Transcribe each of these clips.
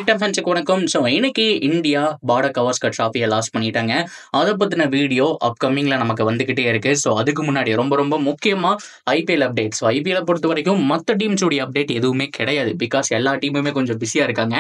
Captain ஃபேன்ஸுக்கு வணக்கம். So இன்னைக்கு இந்தியா பார்டர் கவாஸ்கர் ட்ராஃபியை லாஸ் பண்ணிட்டாங்க. அதை பற்றின வீடியோ அப்கமிங்கில் நமக்கு வந்துக்கிட்டே இருக்கு. ஸோ அதுக்கு முன்னாடி ரொம்ப ரொம்ப முக்கியமாக ஐபிஎல் அப்டேட். ஸோ ஐபிஎல் பொறுத்த வரைக்கும் மற்ற டீம்ஸுடைய அப்டேட் எதுவுமே கிடையாது. பிகாஸ் எல்லா டீமுமே கொஞ்சம் பிஸியாக இருக்காங்க.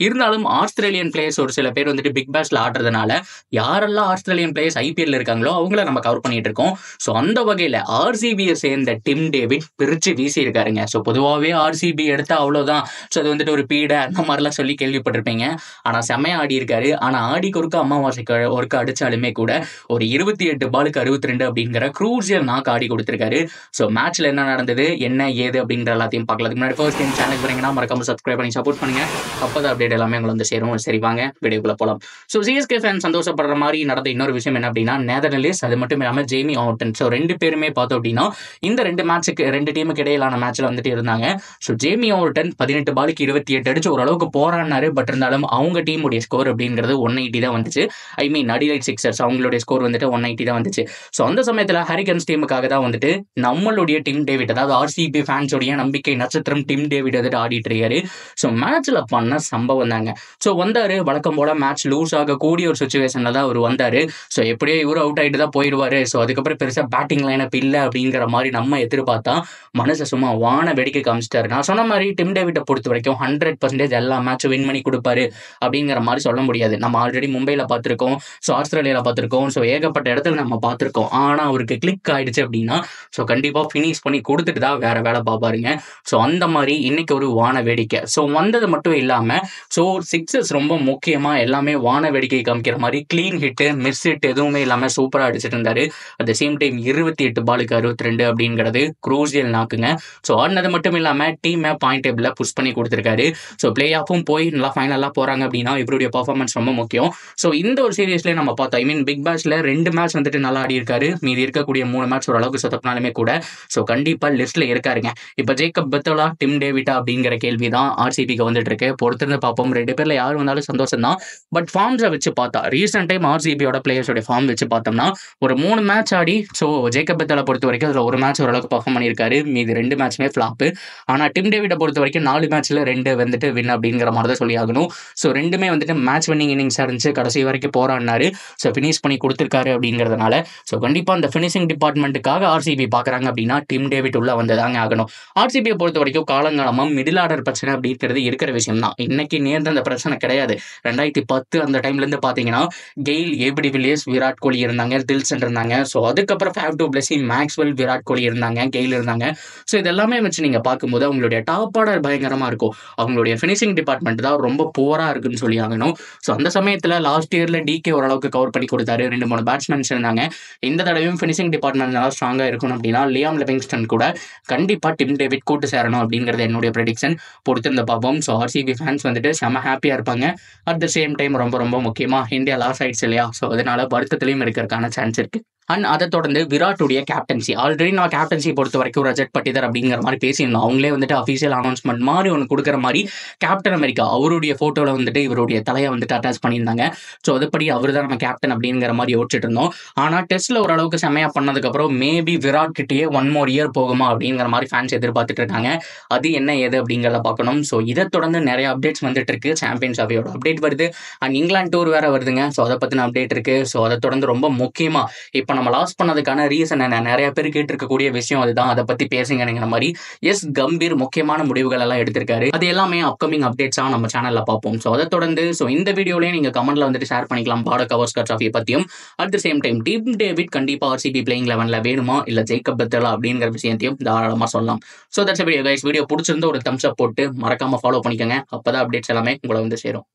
இருந்தாலும் ஆஸ்திரேலியன் பிளேயர்ஸ் ஒரு சில பேர் வந்துட்டு பிக் பேஷில் ஆடுறதுனால யாரெல்லாம் ஆஸ்திரேலியன் பிளேயர்ஸ் ஐபிஎல் இருக்காங்களோ அவங்கள நம்ம கவர் பண்ணிட்டு இருக்கோம். ஸோ அந்த வகையில் ஆர்சிபியை சேர்ந்த டிம் டேவிட் பிரித்து வீசி இருக்காருங்க. ஸோ பொதுவாகவே ஆர்சிபி எடுத்தால் அவ்வளோதான். ஸோ அது வந்துட்டு ஒரு பீடை அந்த மாதிரிலாம் சொல்லி கேள்விப்பட்டிருப்பீங்க. ஆனால் செம்மையா ஆடி இருக்காரு. ஆனால் ஆடிக்கு ஒருக்க அமாவாசைக்கு ஒருக்க அடிச்சாலுமே கூட ஒரு 28 பாலுக்கு 62 அப்படிங்கிற க்ரூசியல் நாக்கு ஆடி கொடுத்திருக்காரு. ஸோ மேட்ச்ல என்ன நடந்தது, என்ன ஏது அப்படிங்கிற எல்லாத்தையும் பார்க்கலாம். முன்னாடி ஃபர்ஸ்ட் டைம் சேனலுக்கு வரீங்கன்னா மறக்காம சப்ஸ்கிரைப் பண்ணி சப்போர்ட் பண்ணுங்க. அப்போதான் அப்டேட் எல்லாமே உங்களை வந்து சேரும். சரி வாங்க வீடியோக்குள்ள போகலாம். ஸோ சிஎஸ்கே ஃபேன் சந்தோஷப்படுற மாதிரி நடந்த இன்னொரு விஷயம் என்ன அப்படின்னா நேதர்லாண்ட்ஸ், அது மட்டும் இல்லாமல் ஜேமி ஆர்டன். ஸோ ரெண்டு பேருமே பார்த்தோம் அப்படின்னா இந்த ரெண்டு டீமுக்கு இடையிலான மேட்ச்ல வந்துட்டு இருந்தாங்க. ஸோ ஜேமி ஆர்டன் 18 பாலுக்கு 28 அடிச்சு ஓரளவுக்கு போராடினாரு. பட் இருந்தாலும் அவங்க டீமுடைய ஸ்கோர் அப்படிங்கிறது 180 தான் வந்துச்சு. ஐ மீன் அடிலைட் சிக்ஸர்ஸ் அவங்களுடைய ஸ்கோர் வந்துட்டு 180 தான் வந்துச்சு. ஸோ அந்த சமயத்தில் ஹரிகன்ஸ் டீமுக்காக தான் வந்துட்டு நம்மளுடைய டிம் டேவிட், அதாவது ஆர்சிபி ஃபேன்ஸோடைய நம்பிக்கை நட்சத்திரம் டிம் டேவிட் வந்துட்டு ஆடிட்டு இருக்காரு. ஸோ மேட்ச்ல பண்ண சம்பவம் தாங்க. ஸோ வந்தாரு, வழக்கம் போல மேட்ச் லூஸ் ஆகக்கூடிய ஒரு சுச்சுவேஷன்ல தான் அவர் வந்தாரு. ஸோ எப்படியோ இவர் அவுட் ஆகிட்டு தான் போயிடுவாரு. ஸோ அதுக்கப்புறம் பெருசாக பேட்டிங் லைனப் இல்லை அப்படிங்கிற மாதிரி நம்ம எதிர்பார்த்தா மனசை சும்மா வான வேடிக்கை காமிச்சிட்டாரு. நான் சொன்ன மாதிரி டிம் டேவிட்டை பொறுத்த வரைக்கும் 100% எல்லா மேட்சும் வின் பண்ணி கொடுப்பாரு அப்படிங்கிற மாதிரி சொல்ல முடியாது. நம்ம ஆல்ரெடி மும்பையில் பார்த்துருக்கோம், ஸோ ஆஸ்திரேலியாவில் பார்த்துருக்கோம், ஸோ ஏகப்பட்ட இடத்துல நம்ம பார்த்துருக்கோம். ஆனால் அவருக்கு கிளிக் ஆயிடுச்சு அப்படின்னா ஸோ கண்டிப்பாக ஃபினிஷ் பண்ணி கொடுத்துட்டு தான் வேற வேலை பார்ப்பாருங்க. ஸோ அந்த மாதிரி இன்னைக்கு ஒரு வான வேடிக்கை. ஸோ வந்தது மட்டும் இல்லாமல் ஸோ சிக்ஸஸ் ரொம்ப முக்கியமாக எல்லாமே வான வேடிக்கை காமிக்கிற மாதிரி க்ளீன் ஹிட்டு மிஸ் ஹிட் எதுவுமே இல்லாமல் சூப்பராக அடிச்சிட்டு இருந்தாரு. அட் த சேம் டைம் 28 பாலுக்கு 62 அப்படிங்கிறது க்ரூசியல் நாக்குங்க. ஸோ ஆடினது மட்டும் இல்லாமல் டீமை பாயிண்ட் டேபிளில் புஷ் பண்ணி கொடுத்துருக்காரு. ஸோ பிளே ஆஃபும் போய் நல்லா ஃபைனலாக போகிறாங்க அப்படின்னா இவருடைய பர்ஃபார்மன்ஸ் ரொம்ப முக்கியம். ஸோ இந்த ஒரு சீரீஸ்லேயே நம்ம பார்த்தோம், ஐ மீன் பிக் பேஷில் 2 மேட்ச் வந்துட்டு நல்லா ஆடி இருக்காரு. மீதி இருக்கக்கூடிய 3 மேட்ச் ஓரளவுக்கு சொதப்பினாலுமே கூட ஸோ கண்டிப்பாக லிஸ்ட்டில் இருக்காருங்க. இப்போ ஜேக்கப் பெத்தோலா, டிம் டேவிட்டா அப்படிங்கிற கேள்வி தான் ஆர்சிபிக்கு வந்துட்டு இருக்கு. பொறுத்திருந்து பார்ப்போம். 2 பேரில் யார் வந்தாலும் சந்தோஷம் தான். பட் ஃபார்ம்ஸை வச்சு பார்த்தா ரீசெண்ட் டைம் ஆர்சிபியோட பிளேயர்ஸோட ஃபார்ம் வச்சு பார்த்தோம்னா ஒரு 3 மேட்ச் ஆடி ஸோ ஜேக்கப் பெத்தோலா பொறுத்த வரைக்கும் அதில் ஒரு மேட்ச் ஓரளவுக்கு பர்ஃபார்ம் பண்ணியிருக்காரு. மீதி 2 மேட்ச்மே ஃப்ளாப்பு. ஆனால் டிம் டேவிட்டை பொறுத்த வரைக்கும் 4 மேட்ச்ல 2 வந்துட்டு வின் அப்படிங்கிற மாதிரி தான் சொல்லி ஆகணும். ஸோ ரெண்டுமே வந்துட்டு மேட்ச் வின்னிங் இன்னிங்ஸாக இருந்துச்சு. கடைசி வரைக்கும் போராடினாரு. ஸோ ஃபினிஷ் பண்ணி கொடுத்துருக்காரு அப்படிங்கிறதுனால ஸோ கண்டிப்பாக அந்த ஃபினிஷிங் டிபார்ட்மெண்ட்டுக்காக ஆர்சிபி பார்க்குறாங்க அப்படின்னா டிம் டேவிட் உள்ள வந்ததாங்க ஆகணும். ஆர்சிபியை பொறுத்த வரைக்கும் காலங்காலமாக மிடில் ஆர்டர் பிரச்சனை அப்படிங்கிறது இருக்கிற விஷயம் தான். இன்னைக்கு நேர்ந்த அந்த பிரச்சனை கிடையாது. 2010 அந்த டைம்லேருந்து பார்த்தீங்கன்னா Gayle, ABD Villiers, Virat Kohli இருந்தாங்க, தில்சன் இருந்தாங்க. ஸோ அதுக்கப்புறம் Faf du Plessis, Maxwell, Virat Kohli இருந்தாங்க, கெயில் இருந்தாங்க. ஸோ இதெல்லாமே வச்சு நீங்கள் பார்க்கும்போது அவங்களுடைய டாப் ஆர்டர் பயங்கரமாக இருக்கும். அவங்களுடைய ஃபினிஷிங் டிபார்ட்மெண்ட் தான் ரொம்ப புவராக இருக்குன்னு சொல்லி ஆகணும். ஸோ அந்த சமயத்தில் லாஸ்ட் இயரில் டிகே ஓரளவுக்கு கவர் பண்ணி கொடுத்தாரு. 2-3 பேட்ஸ்மேன்ஸ் இருந்தாங்க. இந்த தடவையும் ஃபினிஷிங் டிபார்ட்மெண்ட் நல்லா ஸ்ட்ராங்காக இருக்கணும் அப்படின்னா லியாம் லிவிங்ஸ்டன் கூட கண்டிப்பாக டிம் டேவிட் கூட்டு சேரணும் அப்படிங்கிறது என்னுடைய ப்ரெடிக்ஷன். பொறுத்திருந்த பார்ப்போம். ஸோ ஆர்சிபி ஃபேன்ஸ் வந்துட்டு செம ஹாப்பியாக இருப்பாங்க. அட் த சேம் டைம் ரொம்ப ரொம்ப முக்கியமாக இந்தியா லாஸ் ஆயிடுச்சு இல்லையா, ஸோ அதனால வருத்தத்திலையும் இருக்கிறதுக்கான சான்ஸ் இருக்குது. அண்ட் அதை தொடர்ந்து விராட்டுடைய கேப்டன்சி, ஆல்ரெடி நான் கேப்டன்சி பொறுத்த வரைக்கும் ரஜத் பட்டிதர் அப்படிங்கிற மாதிரி பேசியிருந்தோம். அவங்களே வந்துட்டு அஃபீஷியல் அனௌன்ஸ்மெண்ட் மாதிரி ஒன்று கொடுக்குற மாதிரி கேப்டன் அமெரிக்கா அவருடைய ஃபோட்டோவில் வந்துட்டு இவருடைய தலையை வந்துட்டு அட்டாச் பண்ணியிருந்தாங்க. ஸோ அதுபடி அவர் தான் நம்ம கேப்டன் அப்படிங்கிற மாதிரி யோசிச்சுட்டு இருந்தோம். ஆனால் டெஸ்ட்டில் ஓரளவுக்கு செம்மையாக பண்ணதுக்கப்புறம் மேபி விராட் கிட்டேயே 1 more year போகுமா அப்படிங்கிற மாதிரி ஃபேன்ஸ் எதிர்பார்த்துட்டு இருக்காங்க. அது என்ன ஏது அப்படிங்கிறத பார்க்கணும். ஸோ இதை தொடர்ந்து நிறைய அப்டேட்ஸ் வந்துட்டு இருக்கு. சாம்பியன்ஸ் அவையோட அப்டேட் வருது. அண்ட் இங்கிலாந்து டூர் வேறு வருதுங்க. ஸோ அதை பற்றின அப்டேட் இருக்குது. ஸோ அதை தொடர்ந்து ரொம்ப முக்கியமாக இப்போ நம்ம லாஸ் பண்ணதுக்கான ரீசன் என்ன, நிறைய பேர் கேட்டிருக்கக்கூடிய விஷயம் அதுதான். அதை பத்தி பேசுங்கிற மாதிரி எஸ் கம்பீர் முக்கியமான முடிவுகள் எல்லாம் எடுத்திருக்காரு. அது எல்லாமே அப்கமிங் அப்டேட்ஸா நம்ம சேனல்ல பார்ப்போம். ஸோ அதை தொடர்ந்து ஸோ இந்த வீடியோலயே நீங்க கமெண்ட்ல வந்துட்டு ஷேர் பண்ணிக்கலாம் பார்டர் கவாஸ்கர் ட்ராஃபியை பத்தியும். At the same time Tim David கண்டிப்பா ஆர்சிபி பிளேயிங் 11ல வேணுமா இல்ல ஜேக்கப் பெத்தோலா அப்படிங்கிற விஷயத்தையும் தாராளமா சொல்லலாம். So that's video guys. Video பிடிச்சிருந்தா ஒரு தம்ஸ் அப் போட்டு மறக்காம ஃபாலோ பண்ணிக்கோங்க. அப்பதான் அப்டேட்ஸ் எல்லாமே உங்களை வந்து சேரும்.